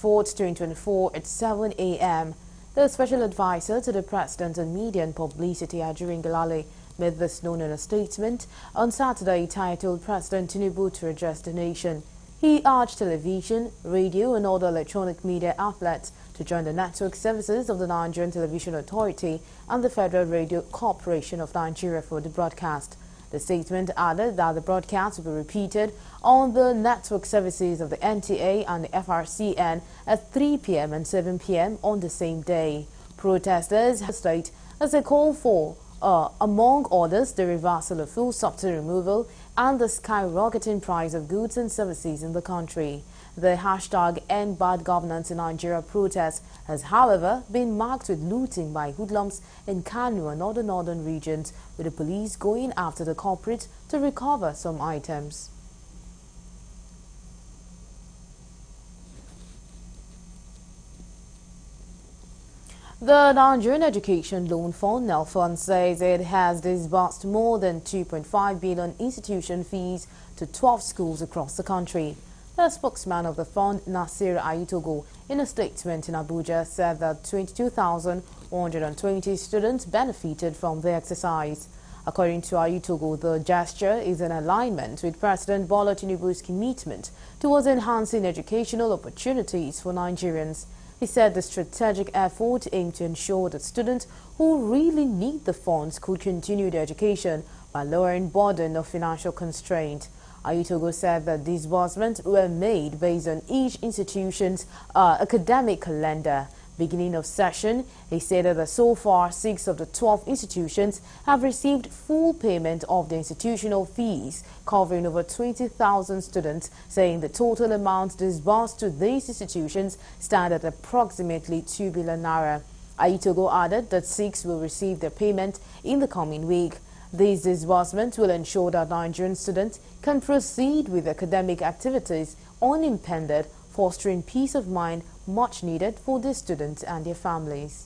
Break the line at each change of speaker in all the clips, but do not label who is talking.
4th, 2024 at 7 a.m. The special advisor to the President on Media and Publicity, Ajurin Galale, made this known in a statement on Saturday titled President Tinubu to Address the Nation. He urged television, radio and other electronic media outlets to join the network services of the Nigerian Television Authority and the Federal Radio Corporation of Nigeria for the broadcast. The statement added that the broadcast will be repeated on the network services of the NTA and the FRCN at 3 p.m. and 7 p.m. on the same day. Protesters state as they call for, among others, the reversal of fuel subsidy removal and the skyrocketing price of goods and services in the country. The hashtag End Bad Governance in Nigeria protest has, however, been marked with looting by hoodlums in Kano and other northern regions, with the police going after the culprits to recover some items. The Nigerian Education Loan Fund, NELFund, says it has disbursed more than 2.5 billion institution fees to 12 schools across the country. The spokesman of the fund, Nasir Ayitogo, in a statement in Abuja, said that 22,120 students benefited from the exercise. According to Ayitogo, the gesture is in alignment with President Bola Tinubu's commitment towards enhancing educational opportunities for Nigerians. He said the strategic effort aimed to ensure that students who really need the funds could continue their education by lowering burden of financial constraint. Ayitogo said that disbursements were made based on each institution's academic calendar. Beginning of session, he said that so far 6 of the 12 institutions have received full payment of the institutional fees, covering over 20,000 students, saying the total amount disbursed to these institutions stand at approximately 2 billion naira. Ayitogo added that 6 will receive their payment in the coming week. These disbursements will ensure that Nigerian students can proceed with academic activities unimpeded, fostering peace of mind much needed for the students and their families.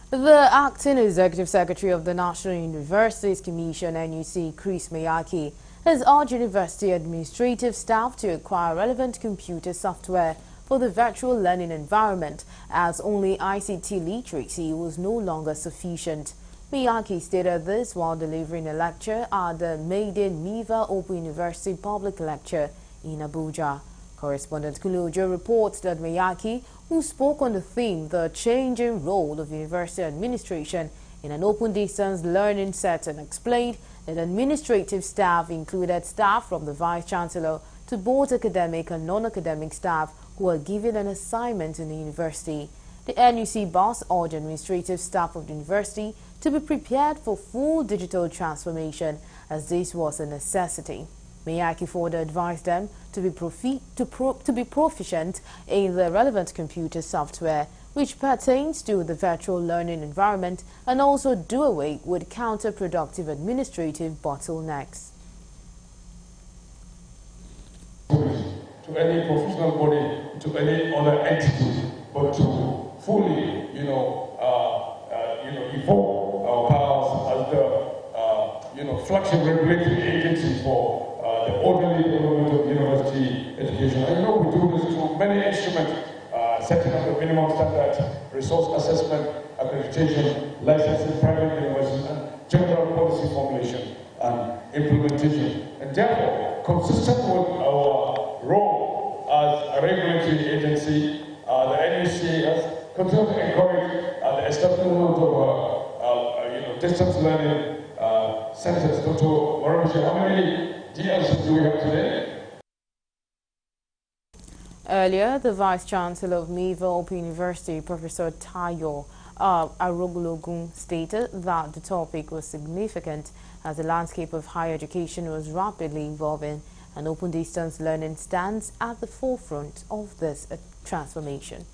The Acting Executive Secretary of the National Universities Commission, NUC, Chris Mayaki, has urged university administrative staff to acquire relevant computer software for the virtual learning environment, as only ICT literacy was no longer sufficient. Miyake stated this while delivering a lecture at the Maiden Miva Open University Public Lecture in Abuja. Correspondent Kulojo reports that Miyake, who spoke on the theme "The Changing Role of University Administration in an Open Distance Learning Setting," explained that administrative staff included staff from the Vice Chancellor to both academic and non-academic staff who are given an assignment in the university. The NUC boss urged administrative staff of the university to be prepared for full digital transformation, as this was a necessity. Miyake further advised them to be proficient in the relevant computer software which pertains to the virtual learning environment, and also do away with counterproductive administrative bottlenecks.
To any professional body, to any other entity, but to fully, evolve our powers as the, flagship regulatory agency for the orderly development of university education. And we do this through many instruments, setting up the minimum standards, resource assessment, accreditation, licensing private universities, and general policy formulation and implementation. And therefore, consistent with our role as a regulatory agency, the NUC has continued to encourage the establishment of distance learning centers. Dr. Warabishi, how many DLCs do we have today?
Earlier, the Vice Chancellor of Miva Open University, Professor Tayo Arogologun, stated that the topic was significant as the landscape of higher education was rapidly evolving, and open distance learning stands at the forefront of this transformation.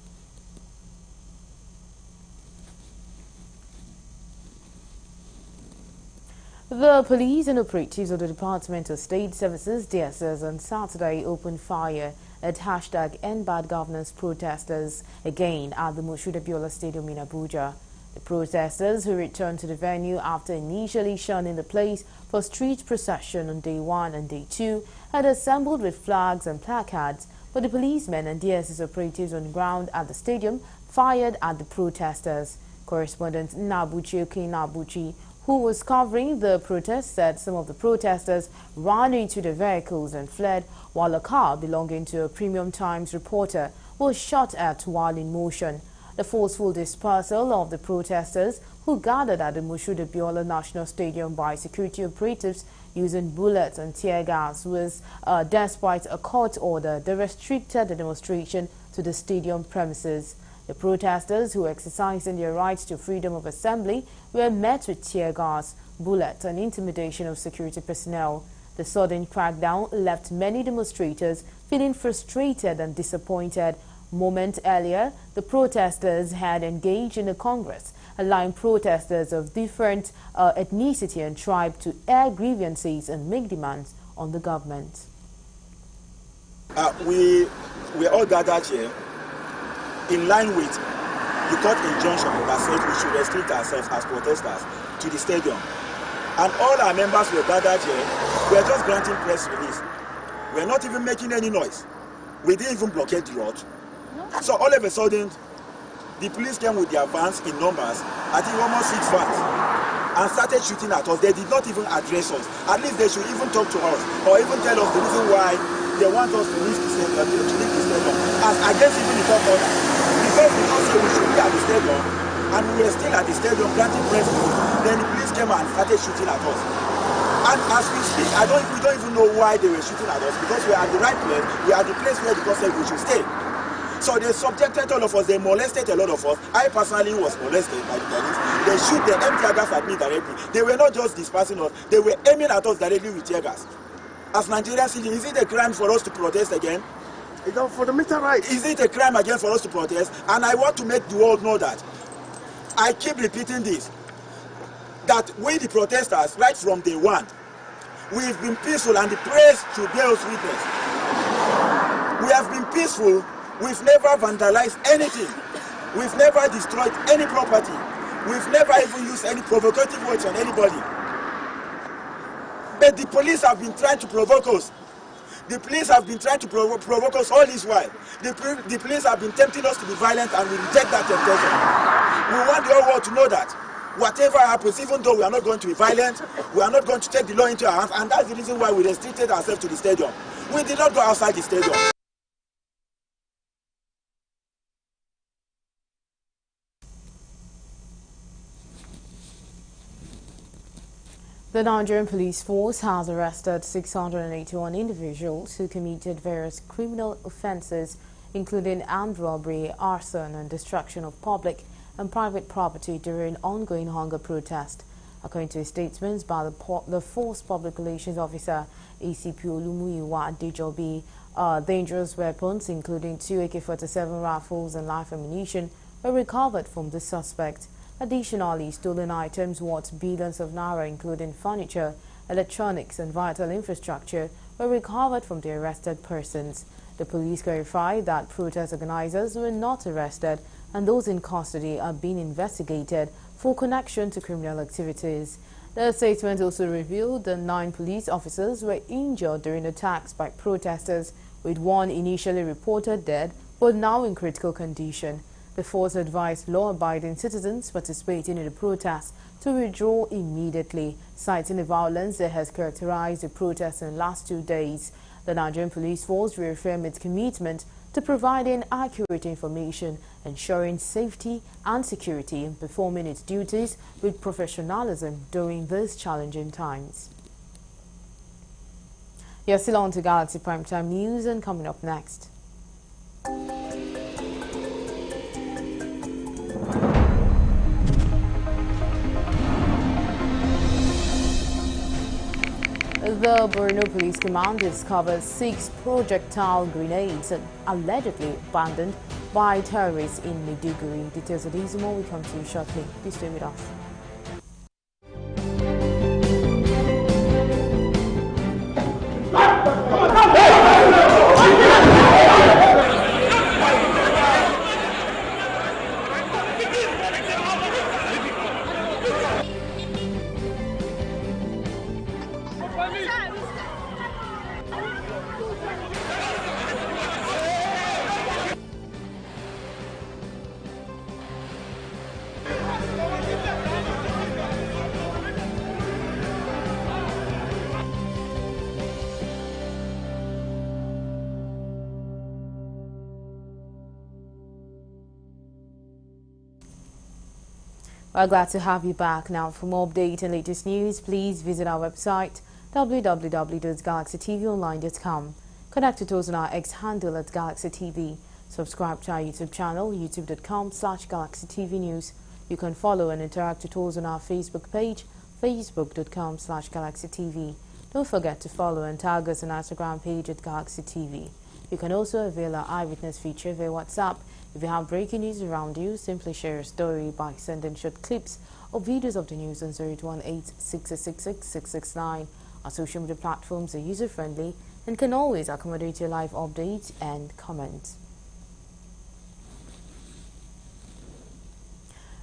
The police and operatives of the Department of State Services, DSS, on Saturday opened fire at #EndBadGovernance protesters again at the Moshood Abiola Stadium in Abuja. The protesters, who returned to the venue after initially shunning the place for street procession on day 1 and day 2, had assembled with flags and placards, but the policemen and DSS operatives on the ground at the stadium fired at the protesters. Correspondent Nabuchi, who was covering the protest, said some of the protesters ran into the vehicles and fled, while a car belonging to a Premium Times reporter was shot at while in motion. The forceful dispersal of the protesters, who gathered at the Moshood Abiola National Stadium by security operatives using bullets and tear gas, was despite a court order that restricted the demonstration to the stadium premises. The protesters, who exercising their rights to freedom of assembly, were met with tear gas, bullets and intimidation of security personnel. The sudden crackdown left many demonstrators feeling frustrated and disappointed. Moments earlier, the protesters had engaged in a congress, allowing protesters of different ethnicity and tribe to air grievances and make demands on the government.
We all gathered here in line with the court injunction that said we should restrict ourselves as protesters to the stadium. And all our members were gathered here. We are just granting press release. We are not even making any noise. We didn't even blockade the road. So all of a sudden, the police came with their vans in numbers, I think almost 6 vans, and started shooting at us. They did not even address us. At least they should even talk to us, or even tell us the reason why they want us to leave the stadium, as against even the court order. Because we don't say we should be at the stadium, and we were still at the stadium granting press release, then the police came and started shooting at us. And as we speak, we don't even know why they were shooting at us, because we are at the right place. We are at the place where the court said we should stay. So they subjected all of us, they molested a lot of us. I personally was molested by the police. They shoot the tear gas at me directly. They were not just dispersing us, they were aiming at us directly with tear gas. As Nigerian citizens, is it a crime for us to protest again?
For the matter right.
Is it a crime again for us to protest? And I want to make the world know that. I keep repeating this. That we the protesters, right from day one, we've been peaceful, and the praise should bear us witness. We have been peaceful. We've never vandalized anything. We've never destroyed any property. We've never even used any provocative words on anybody. But the police have been trying to provoke us. The police have been trying to provoke us all this while. The police have been tempting us to be violent, and we reject that temptation. We want the whole world to know that whatever happens, even though we are not going to be violent, we are not going to take the law into our hands, and that's the reason why we restricted ourselves to the stadium. We did not go outside the stadium.
The Nigerian police force has arrested 681 individuals who committed various criminal offences, including armed robbery, arson and destruction of public and private property during ongoing hunger protest. According to a statement by the force public relations officer ACP Olumuyiwa Adejobi, dangerous weapons, including 2 AK-47 rifles and live ammunition, were recovered from the suspect. Additionally, stolen items worth billions of naira, including furniture, electronics and vital infrastructure, were recovered from the arrested persons. The police clarified that protest organizers were not arrested, and those in custody are being investigated for connection to criminal activities. The statement also revealed that 9 police officers were injured during attacks by protesters, with 1 initially reported dead but now in critical condition. The force advised law-abiding citizens participating in the protest to withdraw immediately, citing the violence that has characterized the protests in the last 2 days. The Nigerian police force reaffirmed its commitment to providing accurate information, ensuring safety and security, and performing its duties with professionalism during these challenging times. You're still on to Galaxy Primetime News, and coming up next. The Borno Police Command discovered 6 projectile grenades allegedly abandoned by terrorists in Maiduguri. Details of these more will come to you shortly. Please stay with us. We're glad to have you back. Now, for more updates and latest news, please visit our website www.galaxytvonline.com. Connect with us on our X handle at Galaxy TV. Subscribe to our YouTube channel, youtube.com/GalaxyTVNews. You can follow and interact with us on our Facebook page, facebook.com/GalaxyTV. Don't forget to follow and tag us on our Instagram page at Galaxy TV. You can also avail our eyewitness feature via WhatsApp. If you have breaking news around you, simply share your story by sending short clips or videos of the news on 018-666-669. Our social media platforms are user-friendly and can always accommodate your live updates and comments.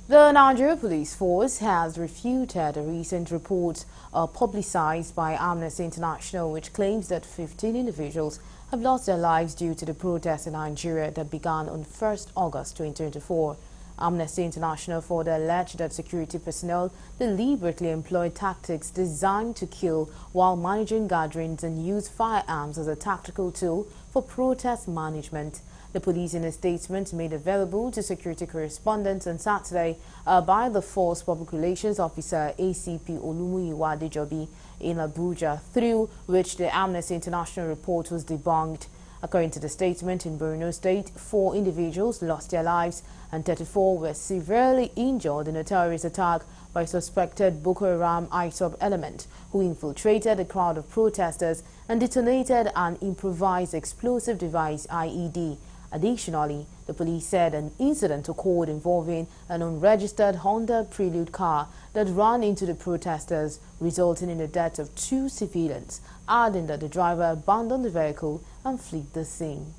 The Nigeria Police Force has refuted a recent report publicized by Amnesty International, which claims that 15 individuals have lost their lives due to the protests in Nigeria that began on 1st August 2024. Amnesty International further alleged that security personnel deliberately employed tactics designed to kill while managing gatherings and use firearms as a tactical tool for protest management. The police, in a statement made available to security correspondents on Saturday by the force public relations officer ACP Olumuyiwa Adejobi in Abuja, through which the Amnesty International report was debunked. According to the statement, in Borno State, 4 individuals lost their lives and 34 were severely injured in a terrorist attack by a suspected Boko Haram ISOP element who infiltrated a crowd of protesters and detonated an improvised explosive device IED. Additionally, the police said an incident occurred involving an unregistered Honda Prelude car that ran into the protesters, resulting in the death of 2 civilians, adding that the driver abandoned the vehicle and fled the scene.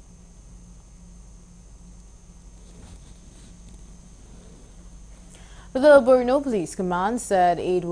The Borno Police Command said it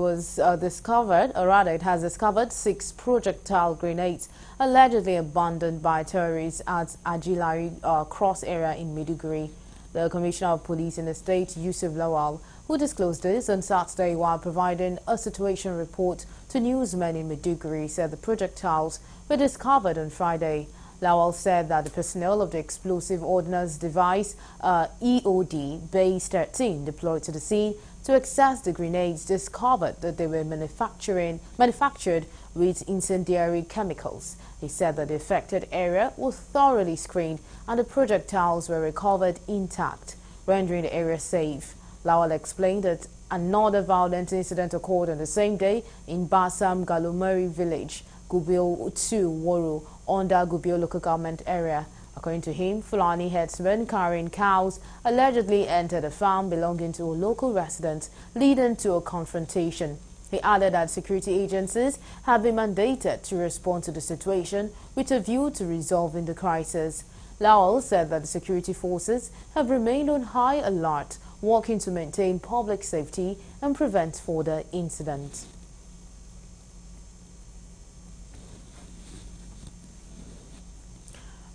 has discovered 6 projectile grenades allegedly abandoned by terrorists at Ajilari Cross area in Maiduguri. The Commissioner of Police in the state, Yusuf Lawal, who disclosed this on Saturday while providing a situation report to newsmen in Maiduguri, said the projectiles were discovered on Friday. Lawal said that the personnel of the Explosive Ordnance Device EOD Base 13 deployed to the scene to access the grenades discovered that they were manufactured with incendiary chemicals. He said that the affected area was thoroughly screened and the projectiles were recovered intact, rendering the area safe. Lawal explained that another violent incident occurred on the same day in Basam Galumari village, Gubio 2 Woro, under Gubio local government area. According to him, Fulani herdsmen carrying cows allegedly entered a farm belonging to a local resident, leading to a confrontation. He added that security agencies have been mandated to respond to the situation with a view to resolving the crisis. Lawal said that the security forces have remained on high alert, working to maintain public safety and prevent further incidents.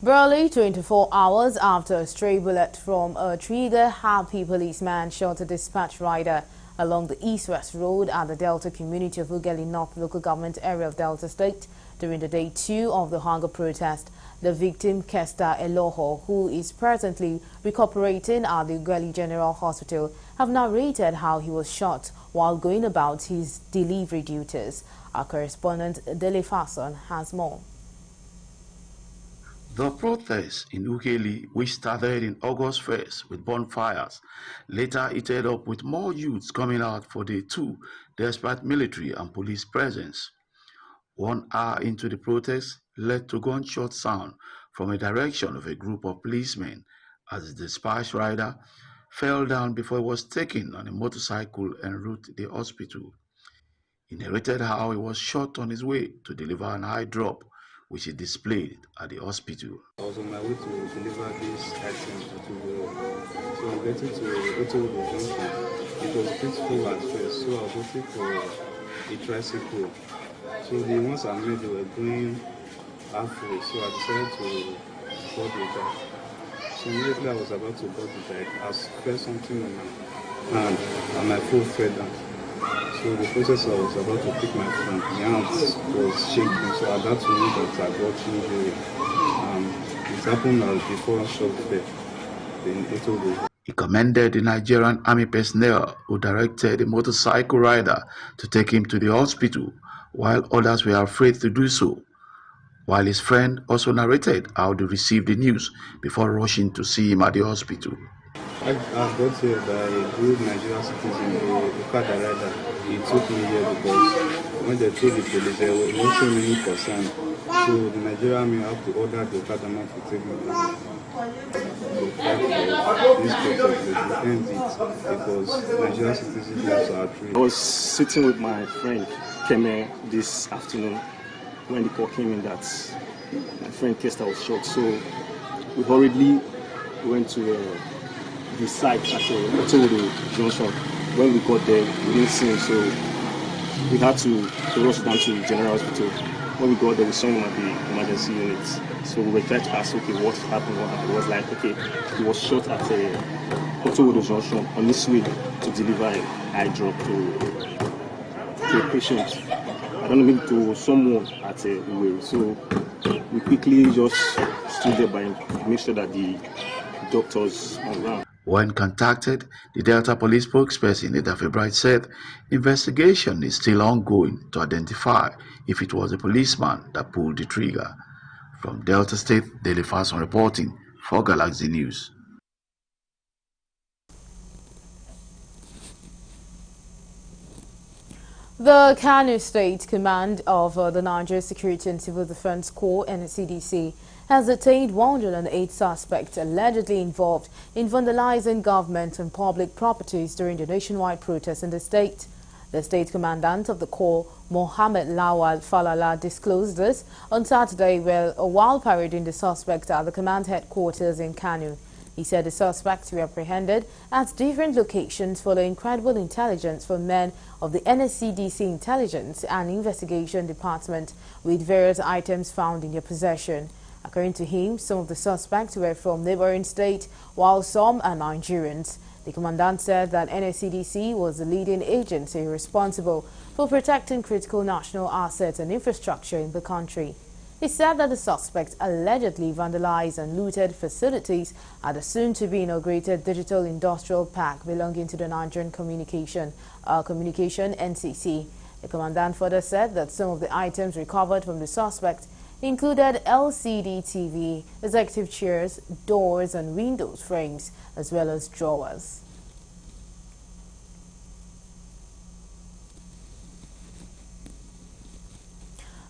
Barely 24 hours after a stray bullet from a trigger-happy policeman shot a dispatch rider along the east-west road at the Delta community of Ughelli North local government area of Delta State during the day 2 of the hunger protest. The victim, Kesta Eloho, who is presently recuperating at the Ughelli General Hospital, have narrated how he was shot while going about his delivery duties. Our correspondent Dele Fason has more.
The protests in Ughelli, which started in August 1st with bonfires, later heated up with more youths coming out for day 2 despite military and police presence. 1 hour into the protest led to gunshot sound from a direction of a group of policemen as the dispatch rider fell down before he was taken on a motorcycle en route to the hospital. He narrated how he was shot on his way to deliver an eye drop, which he displayed at the hospital.
I was on my way to deliver this item to the so I'm getting to Otobo Junction. It was peaceful at first, so I was waiting for a tricycle So the ones I made, they were going halfway, so I decided to board the bike. So immediately I was about to board the bike, I felt something on my hand and my phone fell down. So the process I was about to pick my phone, the hand was shaking, so I had to know that I got injury. It happened before shock fell. Then it will be.
He commended the Nigerian army personnel who directed the motorcycle rider to take him to the hospital, while others were afraid to do so. While his friend also narrated how they received the news before rushing to see him at the hospital.
I got here by a good Nigerian citizen, the car rider. He took me here because when they told the police, there was no so many concern. So the Nigerian army have to order the Okada man to take me down. This process, they end it because Nigerian citizens also are trained.
I was sitting with my friend Keme this afternoon when the call came in that my friend Kester was shot. So we hurriedly went to the site at Otowodo Junction. When we got there, we didn't see him, so we had to rush down to the General Hospital. When we got there, we saw him at the emergency unit. So we were trying to ask, okay, what happened? It was like, okay, he was shot at Otowodo Junction on his way to deliver an eye drop to a patient. I don't know, maybe to someone at a way. So we quickly just stood there by him, make sure that the doctors are around.
When contacted, the Delta Police spokesperson, Edafe Bright, said investigation is still ongoing to identify if it was a policeman that pulled the trigger. From Delta State, Daily Fast reporting for Galaxy News.
The Kano State Command of the Nigeria Security and Civil Defense Corps, NCDC, has detained 108 suspects allegedly involved in vandalizing government and public properties during the nationwide protests in the state. The state commandant of the Corps, Mohammed Lawal Falala, disclosed this on Saturday while parading the suspects at the command headquarters in Kano. He said the suspects were apprehended at different locations following credible intelligence from men of the NSCDC Intelligence and Investigation Department, with various items found in their possession. According to him, some of the suspects were from neighboring states, while some are Nigerians. The commandant said that NSCDC was the leading agency responsible for protecting critical national assets and infrastructure in the country. He said that the suspects allegedly vandalized and looted facilities at the soon-to-be inaugurated Digital Industrial Park belonging to the Nigerian Communication NCC. The commandant further said that some of the items recovered from the suspects included LCD TV, executive chairs, doors and windows frames, as well as drawers.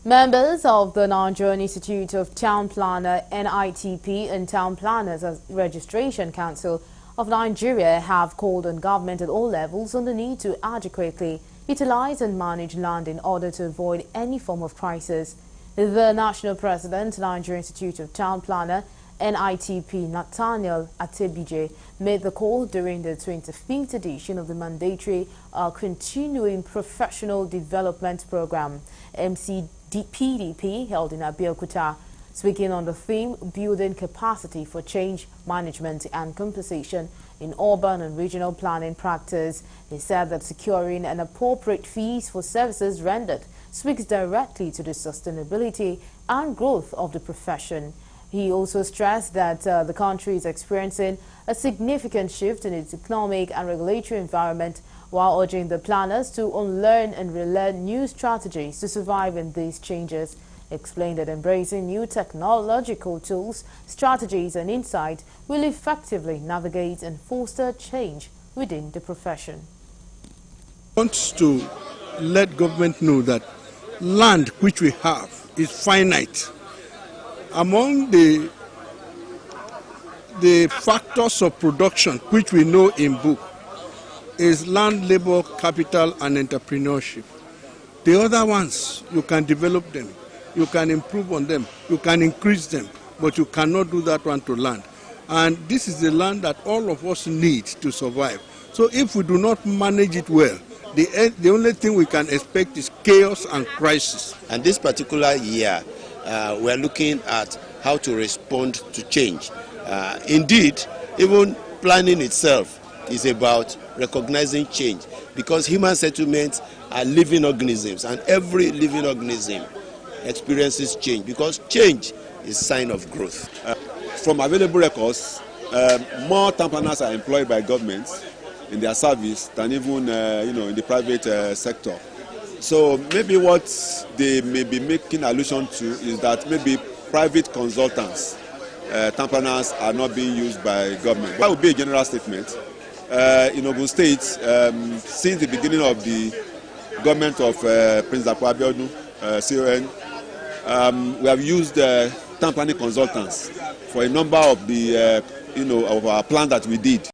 Members of the Nigerian Institute of Town Planner (NITP) and Town Planners Registration Council of Nigeria have called on government at all levels on the need to adequately utilize and manage land in order to avoid any form of crisis. The National President, Nigerian Institute of Town Planner (NITP), Nathaniel Atebije, made the call during the 25th edition of the mandatory Continuing Professional Development Program (MCPDP) held in Abeokuta. Speaking on the theme Building Capacity for Change Management and Compensation in Urban and Regional Planning Practice, he said that securing an appropriate fees for services rendered speaks directly to the sustainability and growth of the profession. He also stressed that the country is experiencing a significant shift in its economic and regulatory environment, while urging the planners to unlearn and relearn new strategies to survive in these changes. He explained that embracing new technological tools, strategies and insight will effectively navigate and foster change within the profession.
I want to let government know that land which we have is finite. Among the factors of production which we know in book is land, labor, capital and entrepreneurship. The other ones, you can develop them, you can improve on them, you can increase them, but you cannot do that one to land. And this is the land that all of us need to survive. So if we do not manage it well, The only thing we can expect is chaos and crisis.
And this particular year, we're looking at how to respond to change. Indeed, even planning itself is about recognizing change, because human settlements are living organisms, and every living organism experiences change, because change is a sign of growth.
From available records, more tampaners are employed by governments in their service than even in the private sector. So maybe what they may be making allusion to is that maybe private consultants, tampaners, are not being used by government. That would be a general statement. In Ogun State, since the beginning of the government of Prince Dapo Abiodun, CON, we have used tampering consultants for a number of the of our plan that we did.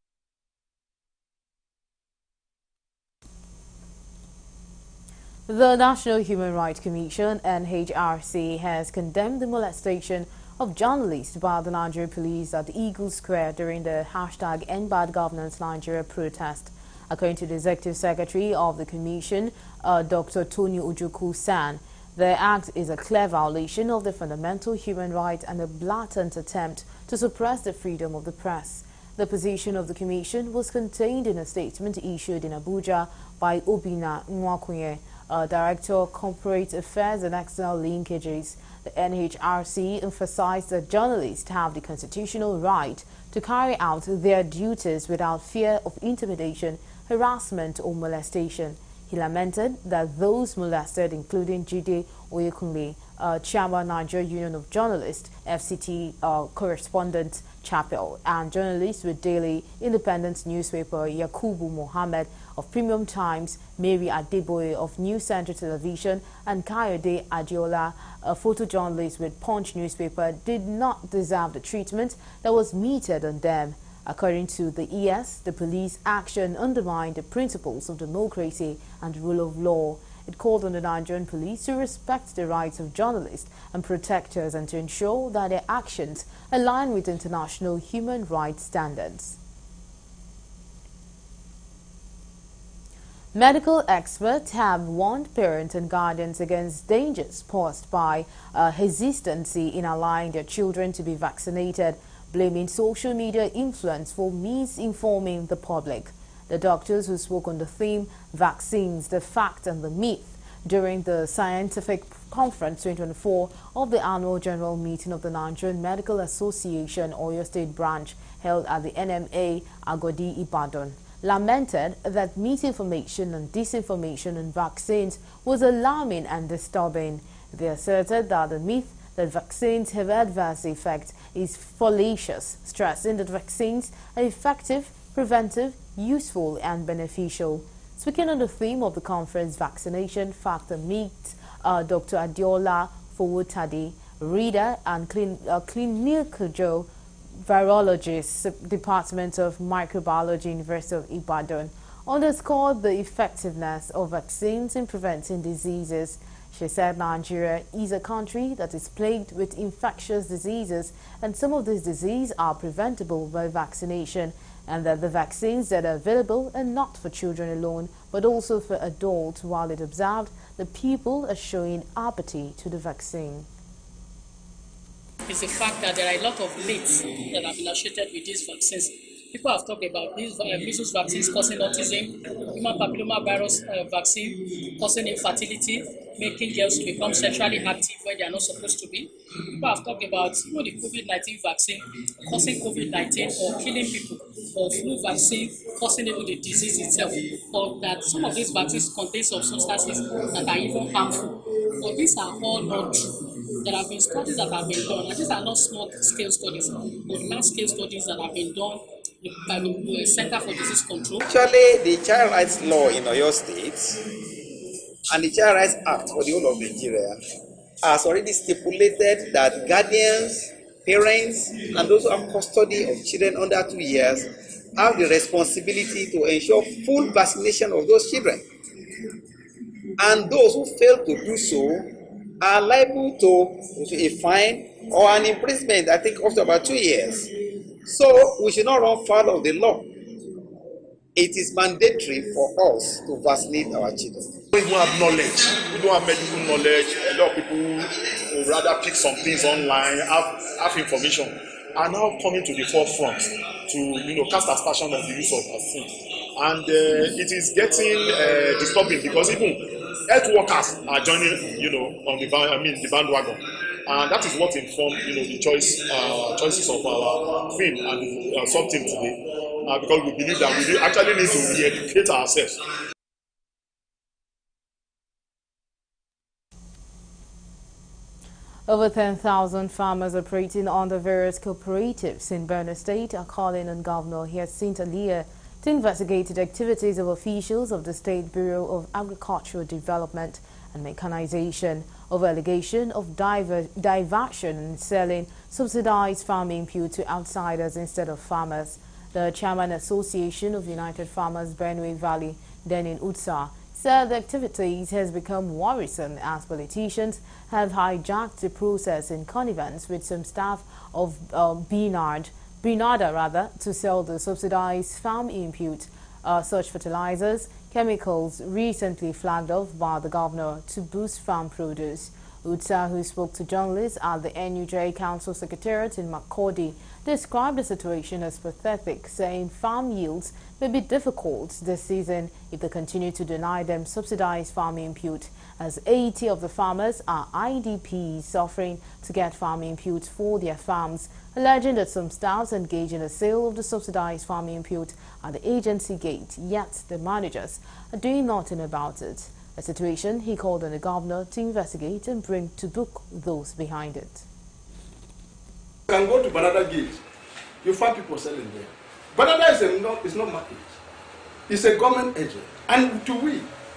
The National Human Rights Commission, NHRC, has condemned the molestation of journalists by the Nigerian police at Eagle Square during the #EndBadGovernance Nigeria protest. According to the Executive Secretary of the Commission, Dr. Tony Ojukwu-San, the act is a clear violation of the fundamental human rights and a blatant attempt to suppress the freedom of the press. The position of the Commission was contained in a statement issued in Abuja by Obinna Nwakunye, Director of Corporate Affairs and External Linkages. The NHRC emphasized that journalists have the constitutional right to carry out their duties without fear of intimidation, harassment or molestation. He lamented that those molested, including Jide Oyekunle, Chairman Nigeria Union of Journalists, FCT correspondent Chapel, and journalists with daily independent newspaper Yakubu Mohammed of Premium Times, Mary Adeboye of News Center Television, and Kayode Adiola, a photojournalist with Punch newspaper, did not deserve the treatment that was meted on them. According to the ES, the police action undermined the principles of democracy and rule of law. It called on the Nigerian police to respect the rights of journalists and protectors and to ensure that their actions align with international human rights standards. Medical experts have warned parents and guardians against dangers posed by hesitancy in allowing their children to be vaccinated, blaming social media influence for misinforming the public. The doctors who spoke on the theme Vaccines, the Fact and the Myth during the Scientific Conference 2024 of the Annual General Meeting of the Nigerian Medical Association Oyo State Branch held at the NMA Agodi Ibadan lamented that misinformation and disinformation on vaccines was alarming and disturbing. They asserted that the myth that vaccines have adverse effects is fallacious, stressing that vaccines are effective, preventive, useful and beneficial. Speaking on the theme of the conference, Vaccination, Fact and Myth, Dr. Adiola Fowotade, reader and clinical virologist, Department of Microbiology, University of Ibadan, underscored the effectiveness of vaccines in preventing diseases. She said Nigeria is a country that is plagued with infectious diseases, and some of these diseases are preventable by vaccination, and that the vaccines that are available are not for children alone, but also for adults, while it observed the people are showing apathy to the vaccine.
It's the fact that there are a lot of myths that have been associated with these vaccines. People have talked about these measles vaccines causing autism, human papillomavirus vaccine causing infertility, making girls to become sexually active when they are not supposed to be. People have talked about the COVID-19 vaccine causing COVID-19 or killing people, or flu vaccine causing even the disease itself, or that some of these vaccines contain some substances that are even harmful. But these are all not true. There have been studies that have been done, and these are not small-scale studies, but large-scale studies that have been done by the Center for Disease Control.
Actually, the Child Rights Law in Oyo State and the Child Rights Act for the whole of Nigeria has already stipulated that guardians, parents, and those who have custody of children under 2 years have the responsibility to ensure full vaccination of those children. And those who fail to do so are liable to a fine or an imprisonment, I think, up to about 2 years. So we should not run foul of the law. it is mandatory for us to vaccinate our children.
We don't have knowledge. We don't have medical knowledge. A lot of people would rather pick some things online, have information, are now coming to the forefront to cast aspersion on the use of vaccine, and it is getting disturbing because even health workers are joining, on the bandwagon, and that is what informed, the choices of our film and the sub team today, because we believe that we actually need to re-educate ourselves.
Over 10,000 farmers operating under various cooperatives in Borno State are calling on Governor Hyacinth Alia to investigate the activities of officials of the State Bureau of Agricultural Development and Mechanization over allegation of diversion in selling subsidized farm input to outsiders instead of farmers. The Chairman Association of United Farmers Benue Valley, Denin Utsa, said the activities has become worrisome as politicians have hijacked the process in connivance with some staff of Bernarda to sell the subsidized farm input. Such fertilizers, chemicals recently flagged off by the governor to boost farm produce. Utsa, who spoke to journalists at the NUJ Council Secretariat in Makurdi, described the situation as pathetic, saying farm yields may be difficult this season if they continue to deny them subsidized farm input, as 80 of the farmers are IDPs suffering to get farm input for their farms, alleging that some staffs engage in the sale of the subsidized farm input at the agency gate, yet the managers are doing nothing about it. A situation he called on the governor to investigate and bring to book those behind it.
You can go to Banana Gate, you find people selling there. Banana is not market. It's a government agent. And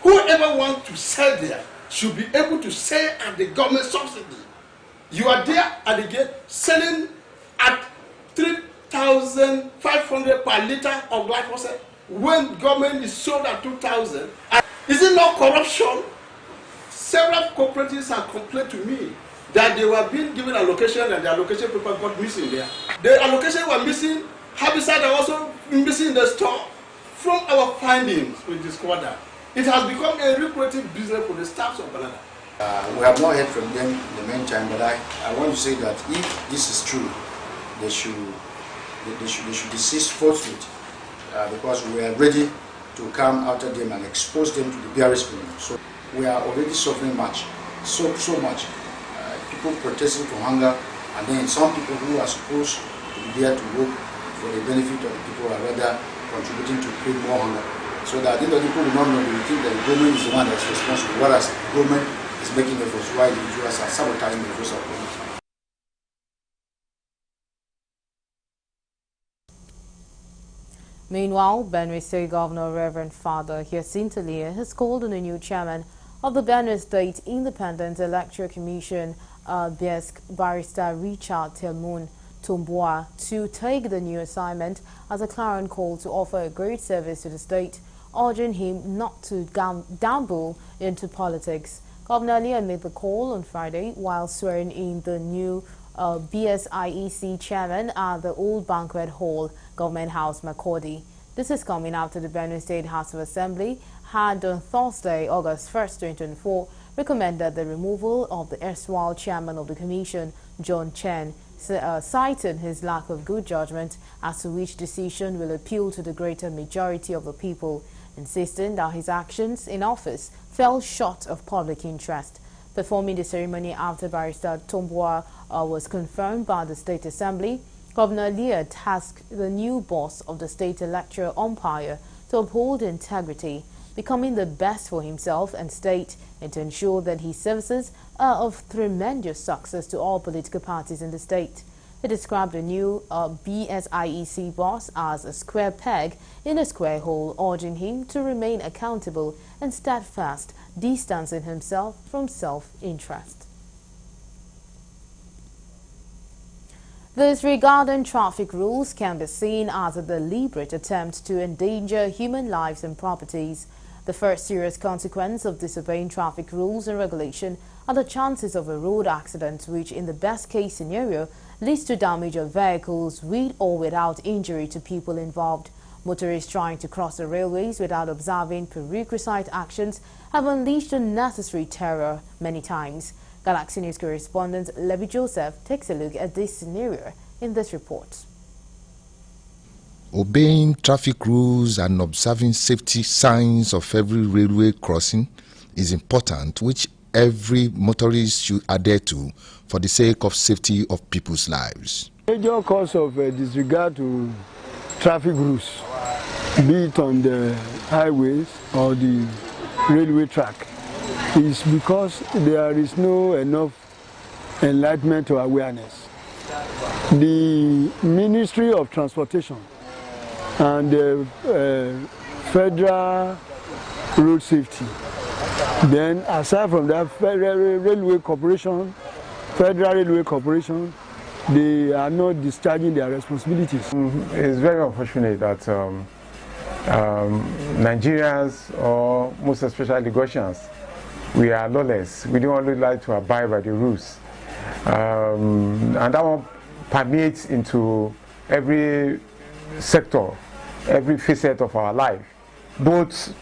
whoever wants to sell there should be able to sell at the government subsidy. You are there at the gate selling at 3,500 per liter of glyphosate when government is sold at 2,000. Is it not corruption? Several cooperatives have complained to me that they were being given allocation and the allocation paper got missing there. The allocation were missing, herbicide are also missing in the store. From our findings with this quarter, it has become a lucrative business for the staffs of Banana.
We have not heard from them in the meantime, but I want to say that if this is true, they should desist forthwith because we are ready to come after them and expose them to the barest minimum. So we are already suffering much, so much. People protesting for hunger, and then some people who are supposed to be there to work for the benefit of the people are rather contributing to create more hunger. So that the people will not know, they will think that the government is the one that's responsible, whereas the government is making efforts while the individuals are sabotaging the efforts of the government.
Meanwhile, Benue State Governor Reverend Father Hyacinth Alia has called on a new chairman of the Benue State Independent Electoral Commission, BESC, Barrister Richard Telmun Tomboa, to take the new assignment as a clarion call to offer a great service to the state, urging him not to gamble into politics. Governor Alia made the call on Friday while swearing in the new BSIEC chairman at the Old Banquet Hall, Government House, Makurdi. This is coming after the Benue State House of Assembly had on Thursday, August 1st, 2024, recommended the removal of the erstwhile chairman of the commission, John Chen, citing his lack of good judgment as to which decision will appeal to the greater majority of the people, insisting that his actions in office fell short of public interest. Performing the ceremony after Barrister Tomboa was confirmed by the State Assembly, Governor Alia tasked the new boss of the state electoral umpire to uphold integrity, becoming the best for himself and state, and to ensure that his services are of tremendous success to all political parties in the state. He described the new BSIEC boss as a square peg in a square hole, urging him to remain accountable and steadfast, distancing himself from self-interest. Disregarding traffic rules can be seen as a deliberate attempt to endanger human lives and properties. The first serious consequence of disobeying traffic rules and regulation are the chances of a road accident, which in the best case scenario leads to damage of vehicles with or without injury to people involved. Motorists trying to cross the railways without observing prerequisite actions have unleashed unnecessary terror many times. Galaxy News correspondent Levi Joseph takes a look at this scenario in this report.
Obeying traffic rules and observing safety signs of every railway crossing is important, which every motorist should adhere to for the sake of safety of people's lives.
Major cause of disregard to traffic rules, be it on the highways or the railway track, is because there is no enough enlightenment or awareness. The Ministry of Transportation and the Federal Road Safety, then aside from that, Federal Railway Corporation, they are not discharging their responsibilities.
It's very unfortunate that Nigerians, or most especially Ghanaians, we are lawless. We don't only like to abide by the rules. And that one permeates into every sector, every facet of our life, both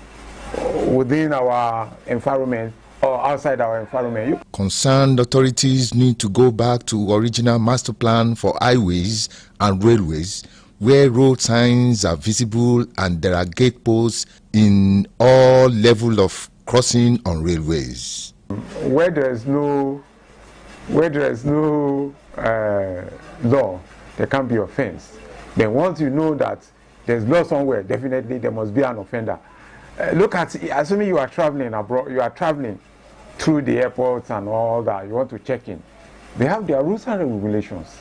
within our environment or outside our environment.
Concerned authorities need to go back to original master plan for highways and railways, where road signs are visible and there are gate posts in all levels of crossing on railways.
Where there is no law, there can't be offense. Then once you know that there's law somewhere, definitely there must be an offender. Look at, assuming you are traveling abroad, you are traveling through the airports and all that, you want to check in. They have their rules and regulations.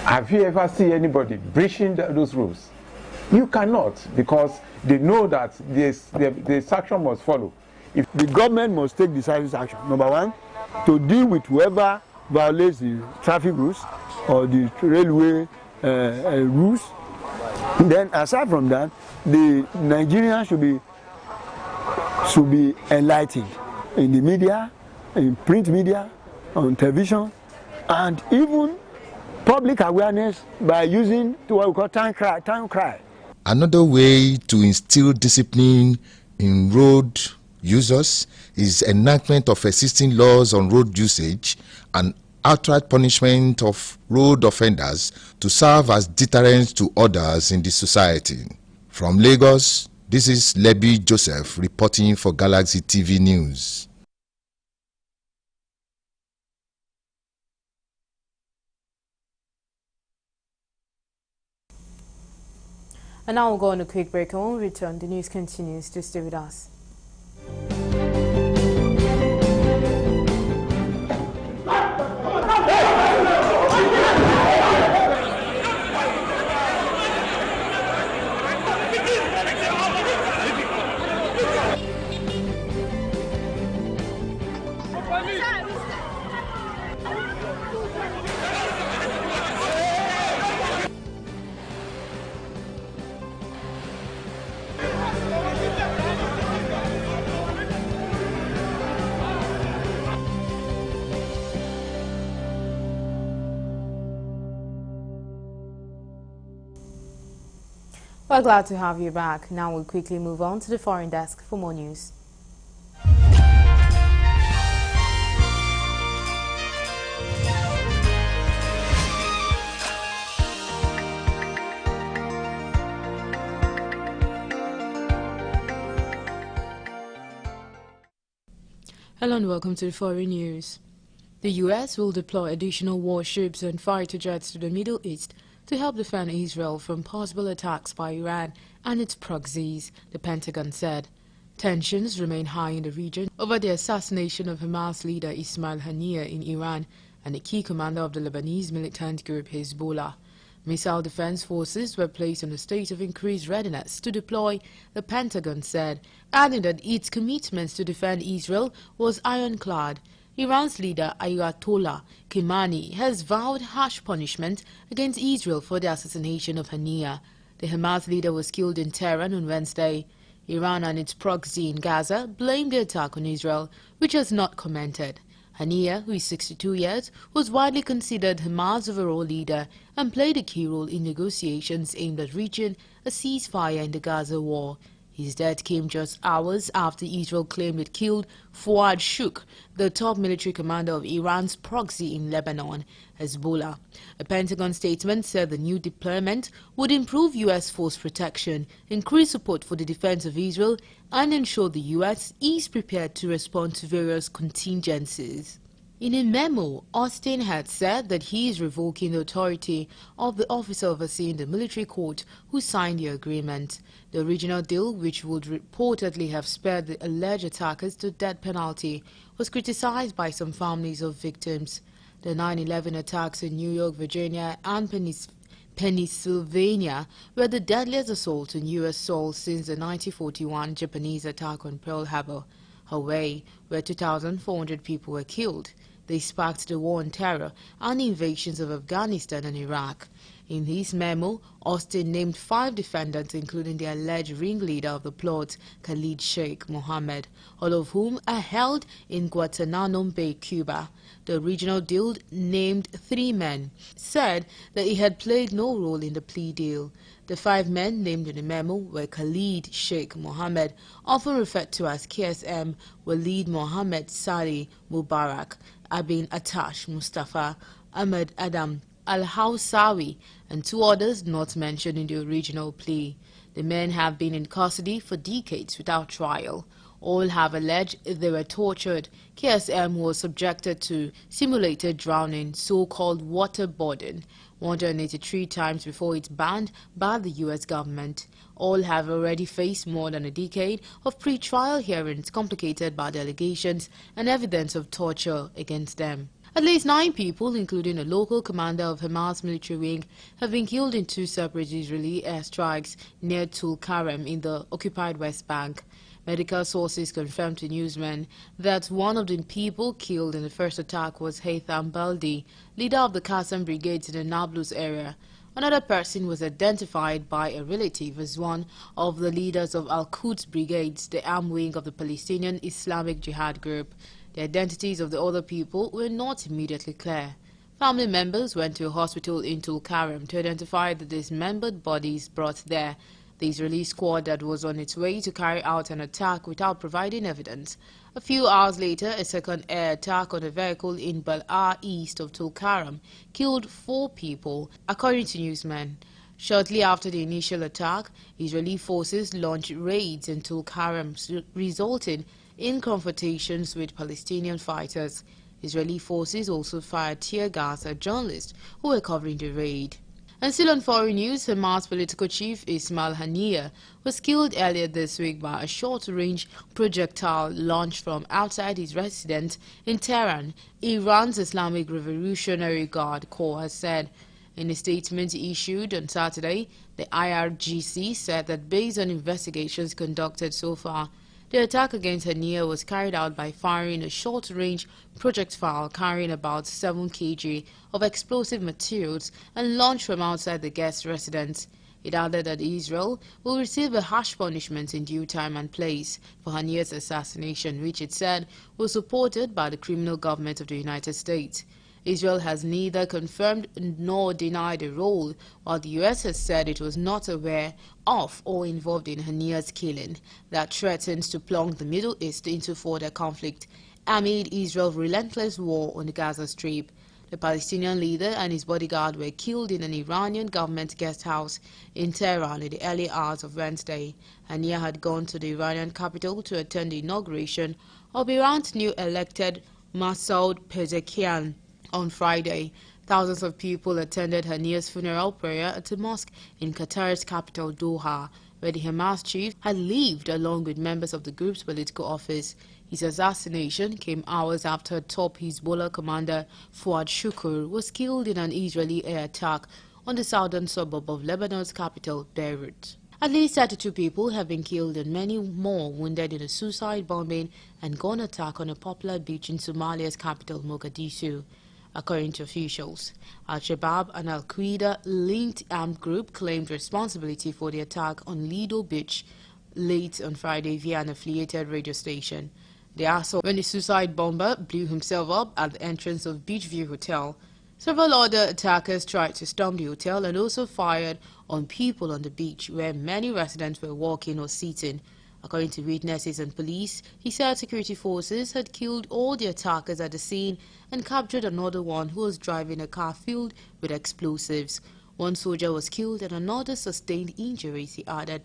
Have you ever seen anybody breaching those rules? You cannot, because they know that the sanction must follow.
If the government must take decisive action, number one, to deal with whoever violates the traffic rules or the railway rules. Then aside from that, the Nigerians should be enlightened in the media, in print media, on television, and even public awareness by using what we call town cry.
Another way to instill discipline in road users is enactment of existing laws on road usage and outright punishment of road offenders to serve as deterrents to others in the society. From Lagos, this is Levi Joseph reporting for Galaxy TV News.
And now we'll go on a quick break, and when we return, the news continues. To stay with us. We're glad to have you back. Now we'll quickly move on to the foreign desk for more news. Hello and welcome to the foreign news. The U.S. will deploy additional warships and fighter jets to the Middle East to help defend Israel from possible attacks by Iran and its proxies, the Pentagon said. Tensions remain high in the region over the assassination of Hamas leader Ismail Haniyeh in Iran and a key commander of the Lebanese militant group Hezbollah. Missile defense forces were placed in a state of increased readiness to deploy, the Pentagon said, adding that its commitment to defend Israel was ironclad. Iran's leader Ayatollah Khamenei has vowed harsh punishment against Israel for the assassination of Haniyeh. The Hamas leader was killed in Tehran on Wednesday. Iran and its proxy in Gaza blamed the attack on Israel, which has not commented. Haniyeh, who is 62 years, was widely considered Hamas' overall leader and played a key role in negotiations aimed at reaching a ceasefire in the Gaza war. His death came just hours after Israel claimed it killed Fuad Shuk, the top military commander of Iran's proxy in Lebanon, Hezbollah. A Pentagon statement said the new deployment would improve U.S. force protection, increase support for the defense of Israel, and ensure the U.S. is prepared to respond to various contingencies. In a memo, Austin had said that he is revoking the authority of the officer overseeing the military court who signed the agreement. The original deal, which would reportedly have spared the alleged attackers the death penalty, was criticized by some families of victims. The 9/11 attacks in New York, Virginia, and Pennsylvania were the deadliest assault on U.S. soil since the 1941 Japanese attack on Pearl Harbor, Hawaii, where 2,400 people were killed. They sparked the war on terror and the invasions of Afghanistan and Iraq. In his memo, Austin named 5 defendants, including the alleged ringleader of the plot, Khalid Sheikh Mohammed, all of whom are held in Guantanamo Bay, Cuba. The original deal named 3 men, said that he had played no role in the plea deal. The 5 men named in the memo were Khalid Sheikh Mohammed, often referred to as KSM, Walid Mohammed Saleh Mubarak, Abin Atash Mustafa, Ahmed Adam Al-Hawsawi, and 2 others not mentioned in the original plea. The men have been in custody for decades without trial. All have alleged they were tortured. KSM was subjected to simulated drowning, so-called waterboarding, 183 times before it's banned by the U.S. government. All have already faced more than a decade of pre-trial hearings complicated by the allegations and evidence of torture against them. At least 9 people, including a local commander of Hamas military wing, have been killed in 2 separate Israeli airstrikes near Tulkarem in the occupied West Bank. Medical sources confirmed to newsmen that one of the people killed in the first attack was Haitham Baldi, leader of the Qassam brigades in the Nablus area. Another person was identified by a relative as one of the leaders of Al-Quds brigades, the arm wing of the Palestinian Islamic Jihad group. The identities of the other people were not immediately clear. Family members went to a hospital in Tulkarem to identify the dismembered bodies brought there. The Israeli squad that was on its way to carry out an attack without providing evidence. A few hours later, a second air attack on a vehicle in Bal'a east of Tulkarem killed 4 people, according to newsmen. Shortly after the initial attack, Israeli forces launched raids in Tulkarem, resulting in confrontations with Palestinian fighters. Israeli forces also fired tear gas at journalists who were covering the raid. And still on foreign news, Hamas political chief Ismail Haniyeh was killed earlier this week by a short-range projectile launched from outside his residence in Tehran, Iran's Islamic Revolutionary Guard Corps has said. In a statement issued on Saturday, the IRGC said that based on investigations conducted so far, the attack against Haniyeh was carried out by firing a short-range projectile carrying about 7 kg of explosive materials and launched from outside the guest residence. It added that Israel will receive a harsh punishment in due time and place for Haniyeh's assassination, which it said was supported by the criminal government of the United States. Israel has neither confirmed nor denied a role, while the U.S. has said it was not aware of or involved in Haniyeh's killing that threatens to plunge the Middle East into further conflict amid Israel's relentless war on the Gaza Strip. The Palestinian leader and his bodyguard were killed in an Iranian government guest house in Tehran in the early hours of Wednesday. Haniyeh had gone to the Iranian capital to attend the inauguration of Iran's new elected Masoud Pezeshkian. On Friday, thousands of people attended Haniyeh's funeral prayer at a mosque in Qatar's capital Doha, where the Hamas chief had lived along with members of the group's political office. His assassination came hours after top Hezbollah commander Fuad Shukr was killed in an Israeli air attack on the southern suburb of Lebanon's capital, Beirut. At least 32 people have been killed and many more wounded in a suicide bombing and gun attack on a popular beach in Somalia's capital, Mogadishu. According to officials, Al-Shabaab, an Al-Qaeda-linked armed group, claimed responsibility for the attack on Lido Beach late on Friday via an affiliated radio station. The assault when the suicide bomber blew himself up at the entrance of Beachview Hotel. Several other attackers tried to storm the hotel and also fired on people on the beach where many residents were walking or sitting. According to witnesses and police, he said security forces had killed all the attackers at the scene and captured another one who was driving a car filled with explosives. One soldier was killed and another sustained injuries, he added.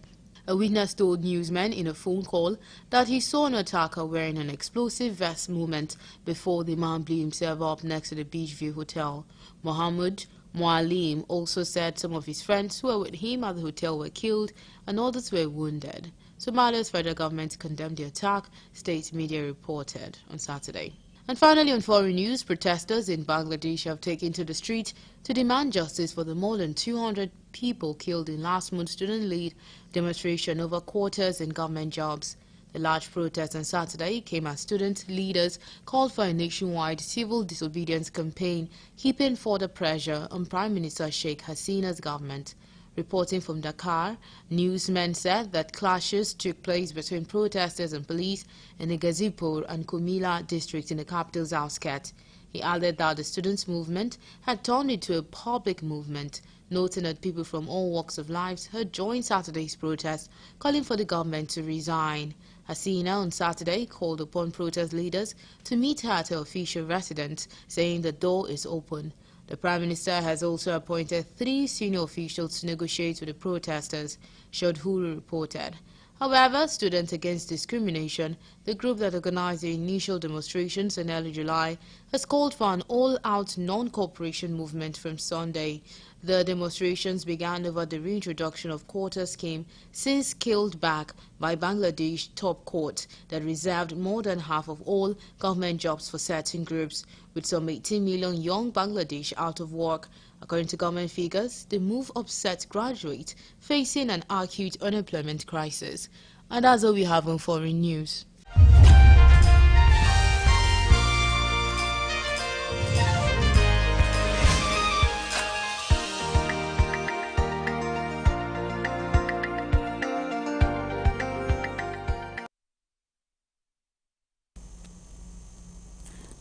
A witness told newsmen in a phone call that he saw an attacker wearing an explosive vest moment before the man blew himself up next to the Beachview Hotel. Mohammed Mualim also said some of his friends who were with him at the hotel were killed and others were wounded. Somalia's federal government condemned the attack, state media reported on Saturday. And finally, on foreign news, protesters in Bangladesh have taken to the street to demand justice for the more than 200 people killed in last month's student-led demonstration over quotas in government jobs. The large protest on Saturday came as student leaders called for a nationwide civil disobedience campaign, heaping further pressure on Prime Minister Sheikh Hasina's government. Reporting from Dakar, newsmen said that clashes took place between protesters and police in the Gazipur and Kumila districts in the capital's outskirts. He added that the students' movement had turned into a public movement, noting that people from all walks of life had joined Saturday's protest, calling for the government to resign. Hasina on Saturday called upon protest leaders to meet her at her official residence, saying the door is open. The Prime Minister has also appointed 3 senior officials to negotiate with the protesters, Shodhuru reported. However, Students Against Discrimination, the group that organized the initial demonstrations in early July, has called for an all-out non-cooperation movement from Sunday. The demonstrations began over the reintroduction of quota scheme since scaled back by Bangladesh top court that reserved more than half of all government jobs for certain groups, with some 18 million young Bangladesh out of work. According to government figures, the move upset graduates facing an acute unemployment crisis. And that's all we have on foreign news.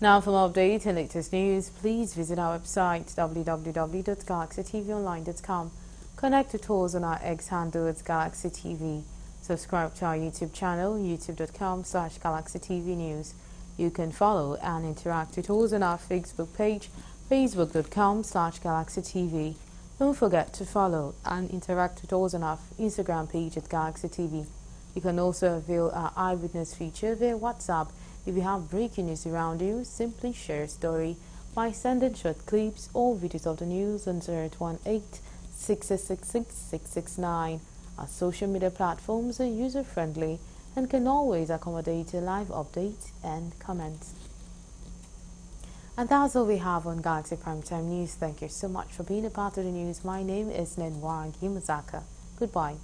Now for more updates and latest news, please visit our website www.galaxytvonline.com. Connect with us on our X handle at Galaxy TV. Subscribe to our YouTube channel, youtube.com/GalaxyTVNews. You can follow and interact with us on our Facebook page, facebook.com/GalaxyTV. Don't forget to follow and interact with us on our Instagram page at Galaxy TV. You can also avail our eyewitness feature via WhatsApp. If you have breaking news around you, simply share a story by sending short clips or videos of the news on 0818-666-669. Our social media platforms are user-friendly and can always accommodate a live update and comments. And that's all we have on Galaxy Primetime News. Thank you so much for being a part of the news. My name is Nenwa Gimazaka. Goodbye.